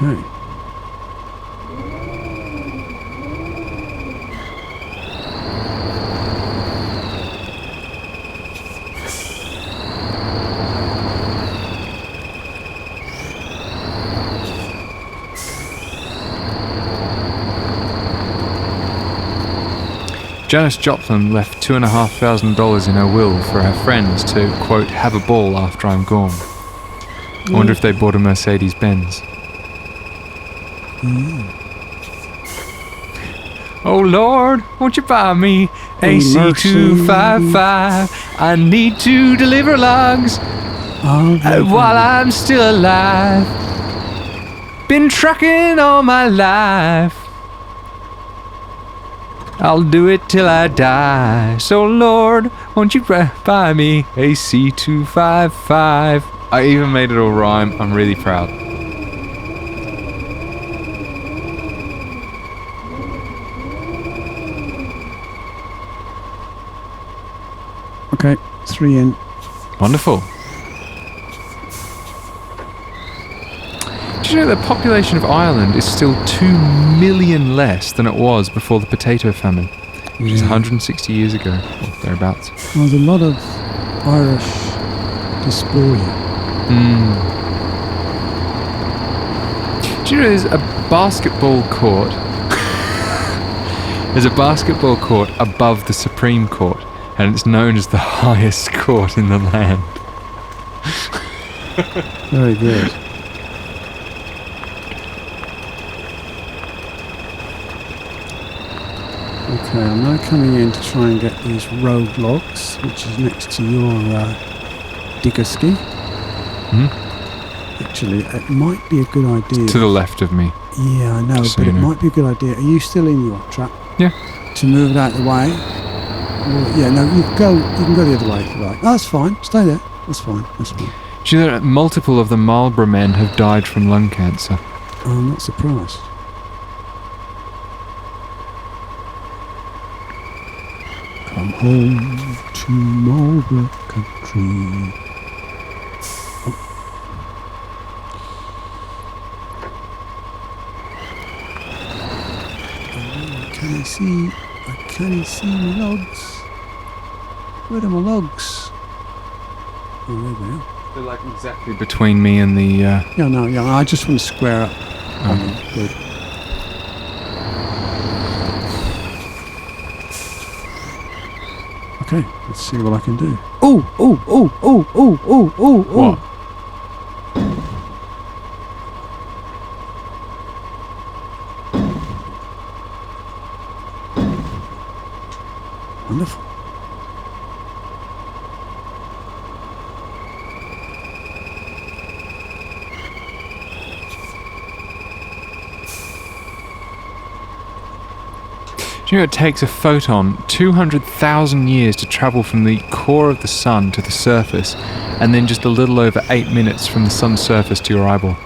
Okay. Janis Joplin left $2,500 in her will for her friends to, quote, have a ball after I'm gone. I wonder if they bought a Mercedes-Benz. Oh Lord, won't you buy me AC255? I need to deliver logs while I'm still alive. Been trucking all my life. I'll do it till I die. So Lord, won't you buy me AC255? I even made it all rhyme. I'm really proud. Okay, 3 in. Wonderful. Did you know the population of Ireland is still 2 million less than it was before the potato famine, which is 160 years ago, or thereabouts? Well, there's a lot of Irish dysphoria. Do you know there's a basketball court? There's a basketball court above the Supreme Court, and it's known as the highest court in the land. Very good. Okay, I'm now coming in to try and get these road logs, which is next to your digger ski. Actually, it might be a good idea. To the left of me. Yeah, I know, but it might be a good idea. Are you still in your trap? Yeah. To move it out of the way? Or, yeah, no, you can go the other way if you like. Oh, that's fine. Stay there. That's fine. That's fine. Do you know that multiple of the Marlborough men have died from lung cancer? I'm not surprised. Come home to Marlborough country. Oh. I can't see my logs. Where are my logs? Oh, there they are. They're like exactly between me and the... Yeah, I just want to square up. Good. Okay, let's see what I can do. Oh! What? Wonderful. Do you know it takes a photon 200,000 years to travel from the core of the sun to the surface, and then just a little over 8 minutes from the sun's surface to your eyeball?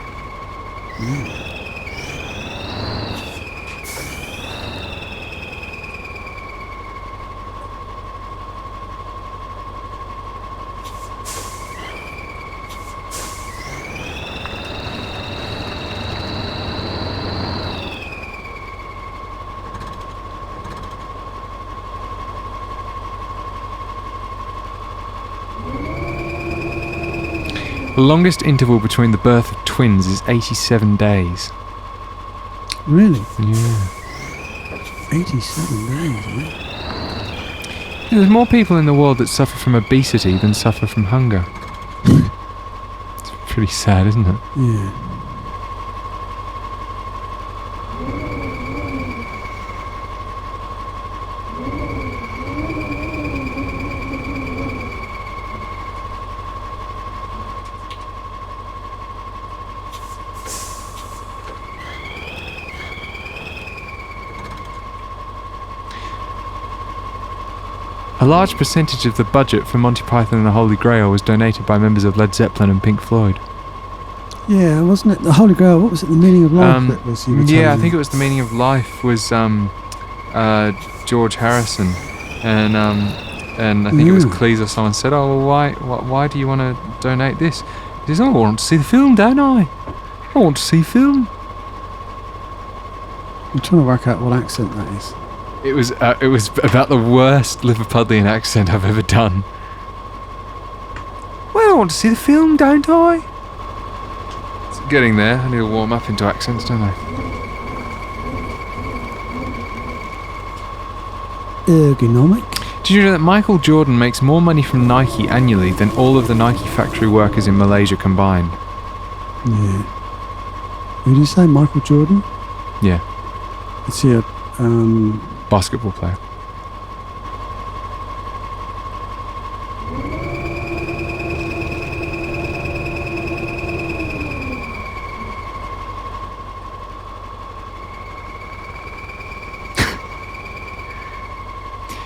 The longest interval between the birth of twins is 87 days. Really? Yeah. 87 days, right? There's more people in the world that suffer from obesity than suffer from hunger. It's pretty sad, isn't it? Yeah. A large percentage of the budget for Monty Python and the Holy Grail was donated by members of Led Zeppelin and Pink Floyd. Yeah, wasn't it the Holy Grail? What was it? The meaning of life? That was you were telling I me? think it was the meaning of life was George Harrison, and I think it was Cleese or someone said, "Oh, well, why do you want to donate this?" He says, "Oh, I want to see the film, don't I? I want to see film." I'm trying to work out what accent that is. It was about the worst Liverpudlian accent I've ever done. Well, I want to see the film, don't I? It's getting there. I need to warm up into accents, don't I? Ergonomic. Did you know that Michael Jordan makes more money from Nike annually than all of the Nike factory workers in Malaysia combined? Yeah. Who did you say? Michael Jordan? Yeah. Is he a Basketball player.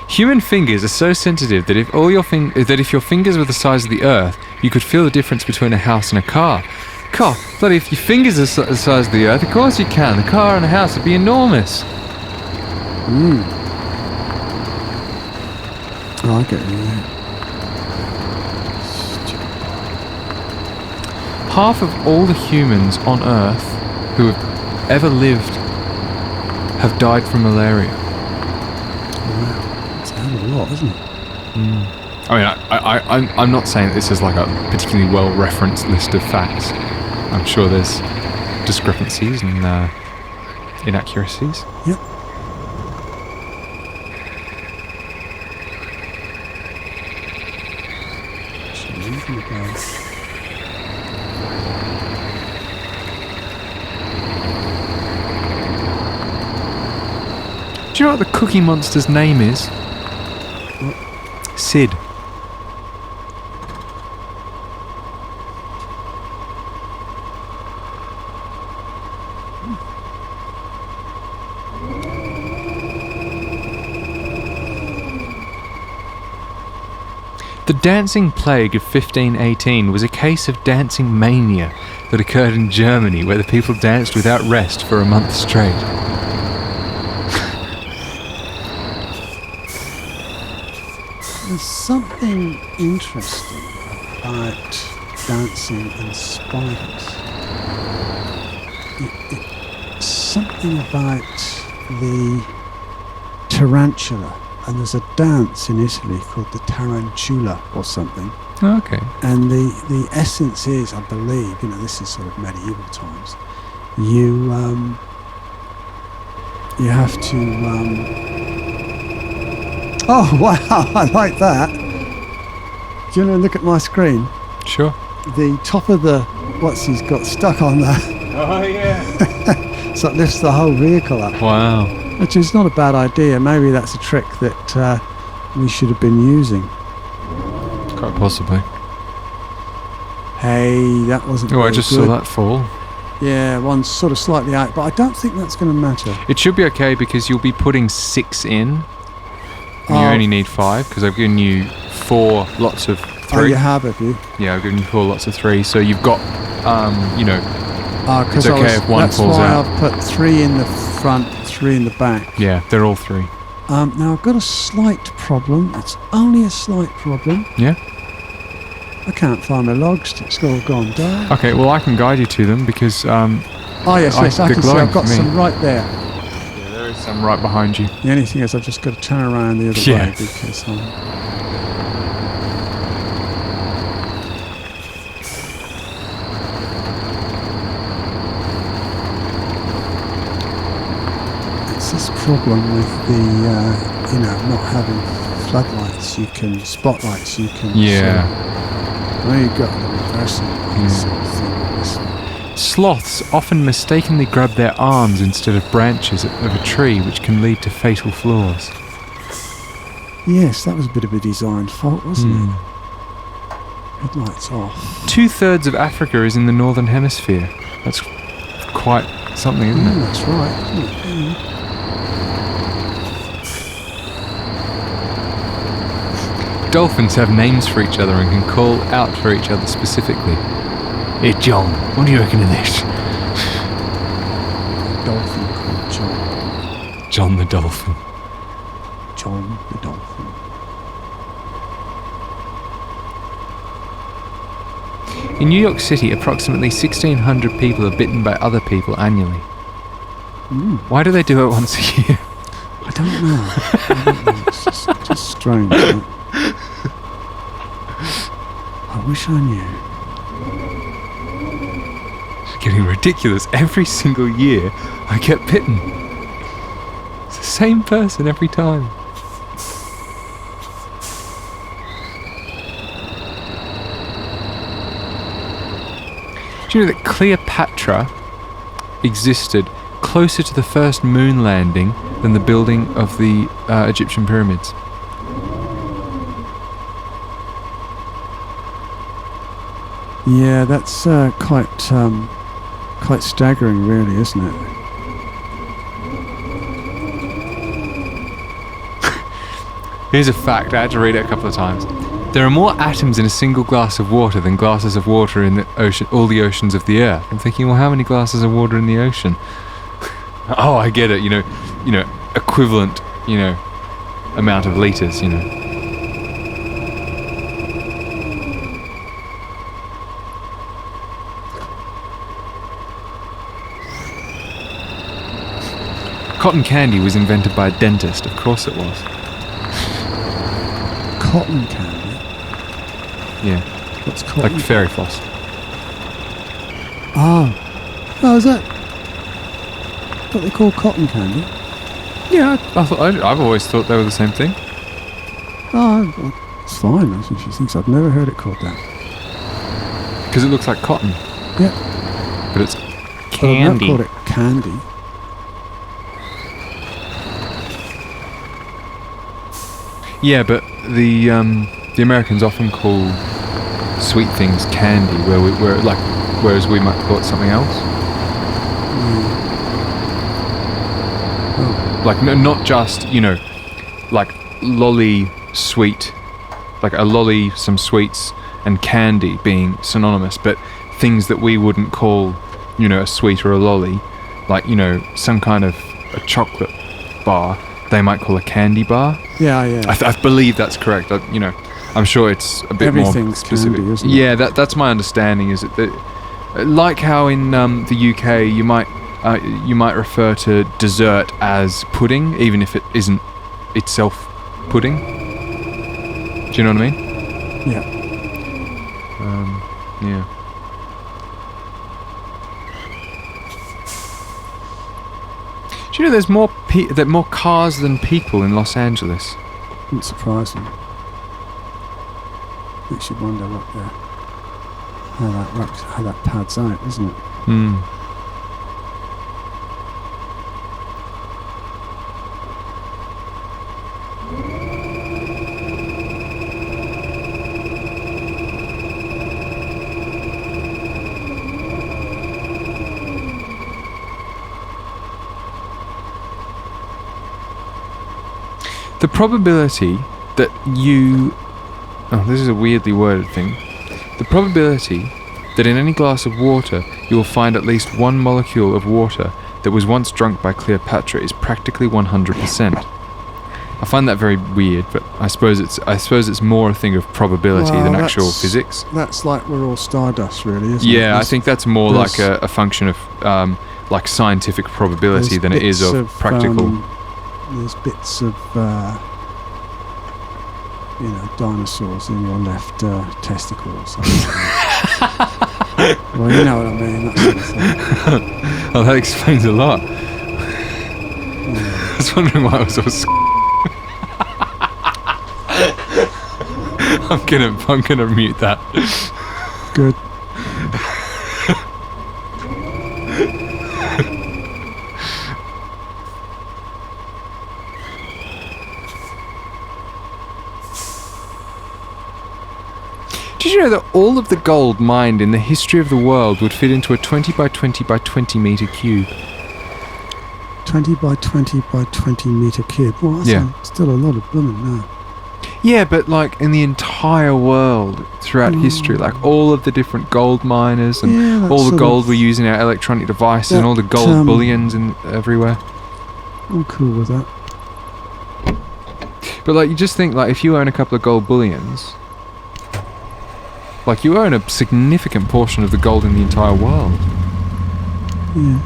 Human fingers are so sensitive that if your fingers were the size of the Earth, you could feel the difference between a house and a car. Bloody, if your fingers are the size of the Earth, of course you can. A car and a house would be enormous. Oh, I get you. Half of all the humans on Earth who have ever lived have died from malaria. Wow. That's a hell of a lot, isn't it? I mean, I'm not saying that this is like a particularly well-referenced list of facts. I'm sure there's discrepancies and inaccuracies. Yep. Do you know what the Cookie Monster's name is? What? Sid. The dancing plague of 1518 was a case of dancing mania that occurred in Germany, where the people danced without rest for a month straight. There's something interesting about dancing in spiders. Something about the tarantula. And there's a dance in Italy called the tarantula or something. Okay. And the essence is, I believe, this is sort of medieval times. You have to. Oh wow! I like that. Do you want to look at my screen? Sure. The top of the what's he's got stuck on that. Oh yeah. So it lifts the whole vehicle up. Wow. Which is not a bad idea. Maybe that's a trick that we should have been using. Quite possibly. Hey, that wasn't Oh, I very just good. saw that fall. Yeah, one's sort of slightly out, but I don't think that's going to matter. It should be okay because you'll be putting 6 in. And you only need 5 because I've given you 4 lots of 3. Oh, you have you? Yeah, I've given you 4 lots of 3. So you've got, It's okay if one that's falls why out. I've put 3 in the front, 3 in the back. Yeah, they're all 3. Now I've got a slight problem. It's only a slight problem. Yeah? I can't find my logs. It's all gone dark. Okay, well I can guide you to them because Oh yes, I they're can see. glowing I've got for me. some right there. Yeah, there is some right behind you. The only thing is I've just got to turn around the other Yeah. way because it's this problem with the not having floodlights. Spotlights. You can. Yeah. Well, you've got the reversing sort of thing. This one. Sloths often mistakenly grab their arms instead of branches of a tree, which can lead to fatal flaws. Yes, that was a bit of a design fault, wasn't it? Headlights off. 2/3 of Africa is in the northern hemisphere. That's quite something, isn't it? That's right. Yeah. Dolphins have names for each other and can call out for each other specifically. Hey John, what do you reckon of this? Dolphin called John. John the dolphin. John the dolphin. In New York City, approximately 1,600 people are bitten by other people annually. Why do they do it once a year? I don't know. It's just strange. Right? I wish I knew. It's getting ridiculous. Every single year, I get bitten. It's the same person every time. Do you know that Cleopatra existed closer to the first moon landing than the building of the Egyptian pyramids? Yeah, that's quite staggering, really, isn't it? Here's a fact, I had to read it a couple of times. There are more atoms in a single glass of water than glasses of water in the ocean, all the oceans of the earth. I'm thinking, well, how many glasses of water in the ocean? Oh, I get it, you know, equivalent, amount of litres, Cotton candy was invented by a dentist, of course it was. Cotton candy? Yeah. What's cotton? Like fairy floss. Oh, is that what they call cotton candy? Yeah, I've always thought they were the same thing. Oh, well, it's fine. That's what she thinks. I've never heard it called that. Because it looks like cotton. Yeah. But it's But I've candy. not called it candy. Yeah, but the Americans often call sweet things candy, whereas we might call it something else. Oh. Like not just like lolly sweet, like a lolly, some sweets, and candy being synonymous, but things that we wouldn't call a sweet or a lolly, like some kind of a chocolate bar, they might call a candy bar. Yeah. I believe that's correct. I'm sure it's a bit more Everything's specific. candy, isn't it? Yeah, that's my understanding. Is it that, like how in the UK you might refer to dessert as pudding, even if it isn't itself pudding. Do you know what I mean? Yeah. Yeah. Do you know there's more cars than people in Los Angeles? Not surprising. Makes you wonder how that pads out, isn't it? Hmm. The probability that you... Oh, this is a weirdly worded thing. The probability that in any glass of water you will find at least one molecule of water that was once drunk by Cleopatra is practically 100%. I find that very weird, but I suppose it's more a thing of probability than actual physics. That's like we're all stardust, really, isn't it? Yeah, I think that's more like a function of like scientific probability than it is of practical... there's bits of dinosaurs in your left testicle or something. Well, you know what I mean, that sort of thing. Oh, that explains a lot. Yeah. I was wondering why I was all I'm gonna mute that. Good. Did you know that all of the gold mined in the history of the world would fit into a 20 by 20 by 20 meter cube? 20 by 20 by 20 meter cube. Well, that's still a lot of blooming now. Yeah, but like in the entire world throughout history, like all of the different gold miners and all the gold we use in our electronic devices and all the gold bullions everywhere. I'm cool with that. But like, you just think like if you own a couple of gold bullions, like you own a significant portion of the gold in the entire world. Yeah.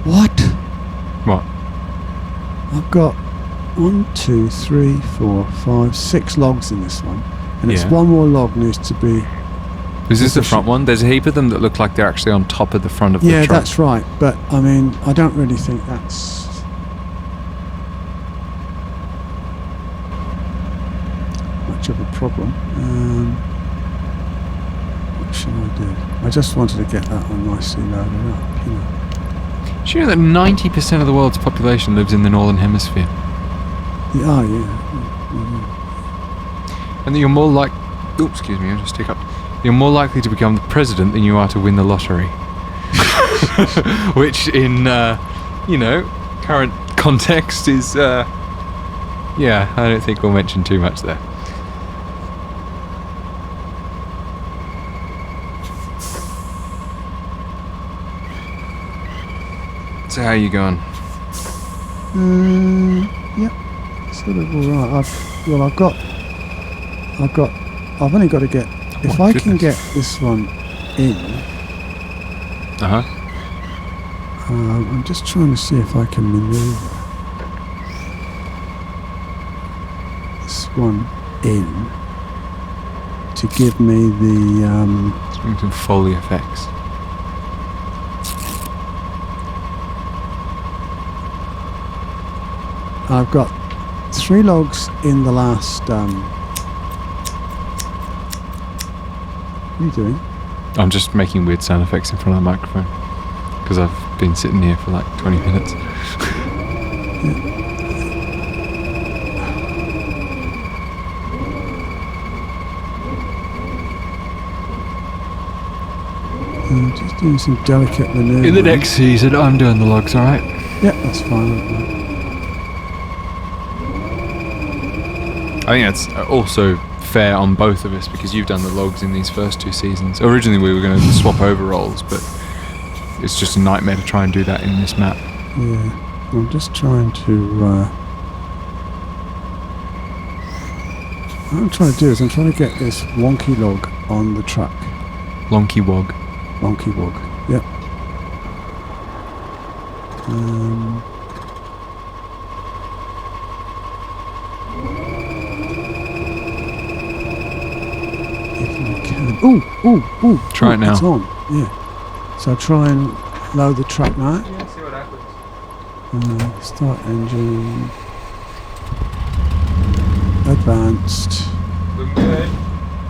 What? What? I've got 1, 2, 3, 4, 5, 6 logs in this one, and it's Yeah. one more log needs to be. Is this the front one? There's a heap of them that look like they're actually on top of the front of the Yeah, truck. that's right. But I mean, I don't really think that's much of a problem. What should I do? I just wanted to get that one nicely loaded up, you know. Do you know that 90% of the world's population lives in the Northern Hemisphere? Yeah, oh, yeah. And that you're more like... Oh, excuse me, I just hiccuped. You're more likely to become the president than you are to win the lottery. Which in, current context is, yeah, I don't think we'll mention too much there. So how are you going? Yep. Sort of all right. I've only got to get. If I can get this one in, I'm just trying to see if I can maneuver this one in to give me the. Doing some Foley effects. I've got 3 logs in the last. What are you doing? I'm just making weird sound effects in front of the microphone because I've been sitting here for like 20 minutes. Just doing some delicate manoeuvring. In the next season, I'm doing the logs, alright? Yeah, that's fine. I think that's also fair on both of us because you've done the logs in these first 2 seasons. Originally we were going to swap over roles, but it's just a nightmare to try and do that in this map. Yeah, I'm just trying to. What I'm trying to do is I'm trying to get this wonky log on the truck. Lonky wog. Wonky wog. Yep. If I can. Ooh! Try it now. It's on. Yeah. So try and load the truck now. Yeah, see what happens. Start engine. Advanced. Looking good.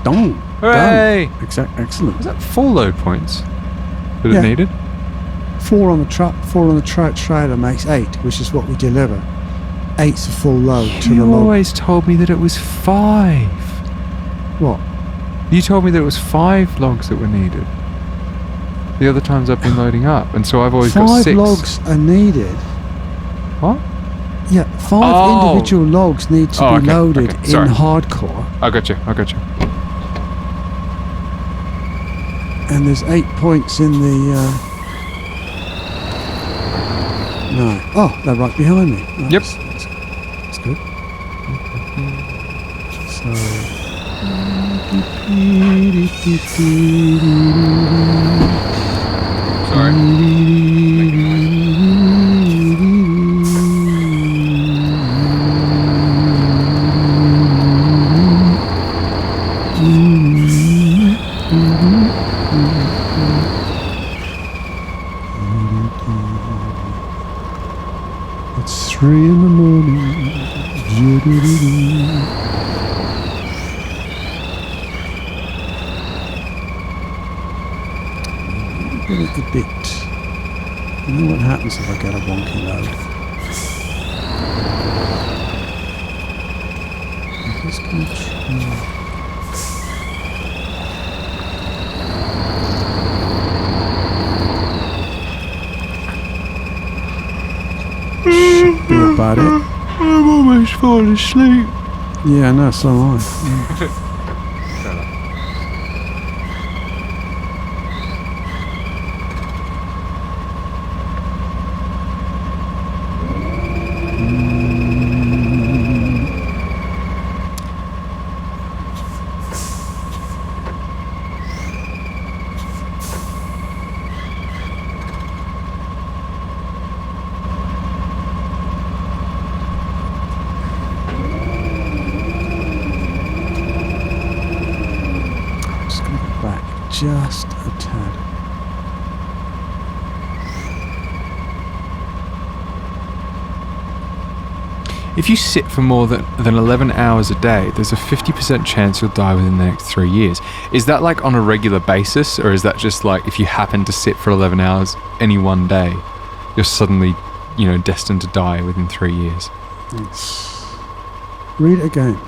Done. Hooray! Excellent. Was that 4 load points that Yeah. it needed? 4 on the truck, 4 on the trailer makes 8, which is what we deliver. 8's a full load to the You log. always told me that it was 5. What? You told me that it was 5 logs that were needed. The other times I've been loading up, and so I've always got 5 6. logs are needed. What? Yeah, 5 individual logs need to be okay, loaded okay, sorry. in hardcore, I got you. and there's 8 points in the. No. Oh, they're right behind me. Oh, Yep. That's good. So. Sorry. It's 3 in the morning. Get it a bit. You know what happens if I get a wonky load? I'm just going to try. Should be about it. I'm almost falling asleep. Yeah, no, so am I. Just a tad. If you sit for more than 11 hours a day, there's a 50% chance you'll die within the next 3 years. Is that like on a regular basis, or is that just like if you happen to sit for 11 hours any one day, you're suddenly, destined to die within 3 years? Read it again.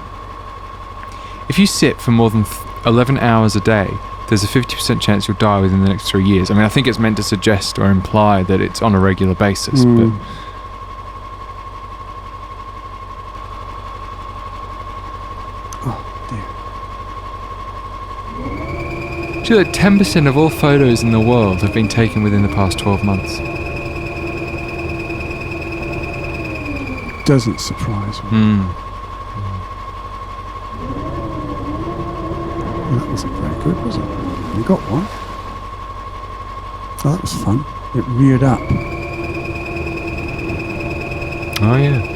If you sit for more than 11 hours a day, there's a 50% chance you'll die within the next 3 years. I mean, I think it's meant to suggest or imply that it's on a regular basis, but... Do you know that 10% of all photos in the world have been taken within the past 12 months? Doesn't surprise me. Well, that wasn't very good, was it? You got one. Oh, that was fun. It reared up. Oh, yeah.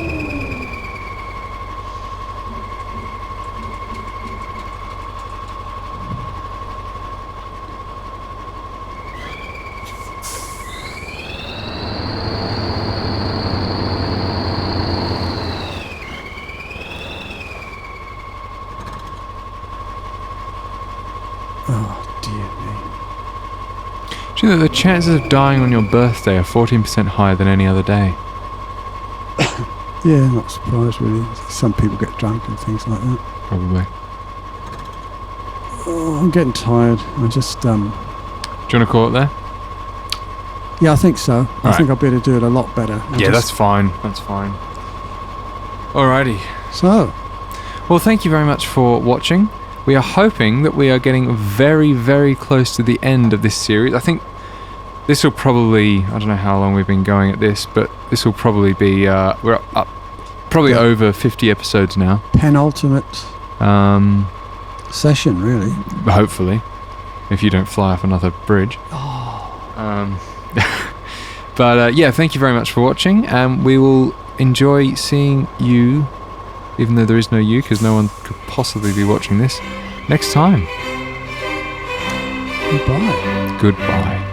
Oh, dear me. Do you know that the chances of dying on your birthday are 14% higher than any other day? Yeah, not surprised really. Some people get drunk and things like that. Probably. Oh, I'm getting tired. I just, Do you want to call it there? Yeah, I think so. I Right. think I'll be able to do it a lot better. That's fine. That's fine. Alrighty. So, Well, thank you very much for watching. We are hoping that we are getting very, very close to the end of this series. I think this will probably, I don't know how long we've been going at this, but this will probably be, we're up probably over 50 episodes now. penultimate session, really. Hopefully, if you don't fly off another bridge. But yeah, thank you very much for watching, and we will enjoy seeing you, even though there is no you, because no one could possibly be watching this, next time. Goodbye. Goodbye.